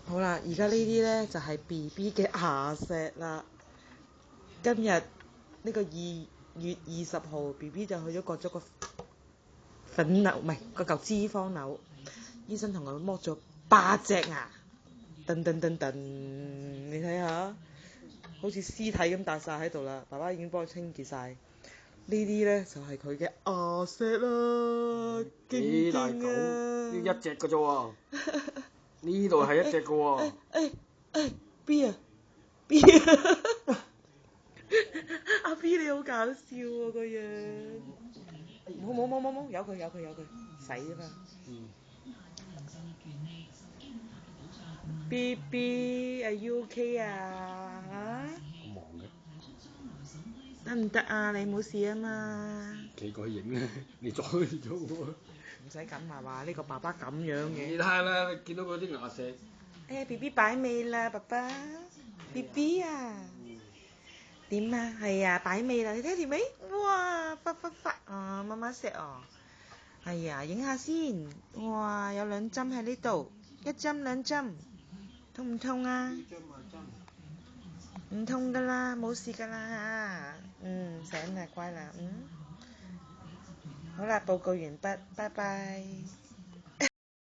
好啦，而家呢啲咧就係 B B 嘅牙石啦。今日呢個2月20號，B B 就去咗割咗個粉瘤，唔係個嚿脂肪瘤。醫生同佢剝咗8隻牙，噔噔噔噔，你睇下，好似屍體咁搭晒喺度啦。爸爸已經幫佢清潔晒。呢啲咧就係佢嘅牙石啦，勁唔勁啊？呢一隻嘅啫喎，呢度係一隻嘅喎。B 啊 B 啊，阿 B 你好搞笑啊個樣。冇，由佢，洗啊嘛。BB，are you okay 啊？咁忙嘅。得唔得啊？你冇事啊嘛？企過去影咧，你阻咗我。唔使咁啊嘛，呢個爸爸咁樣嘅。你睇下啦，見到嗰啲牙石。BB 擺尾啦，爸爸。BB 啊，點啊？係啊，擺尾啦，你睇條尾，哇，發啊，媽媽錫啊。係啊，影下先。哇，有2針喺呢度，1針2針，痛唔痛啊？唔痛噶啦，冇事噶啦嚇。醒啦，乖啦，好啦，報告完畢，拜拜。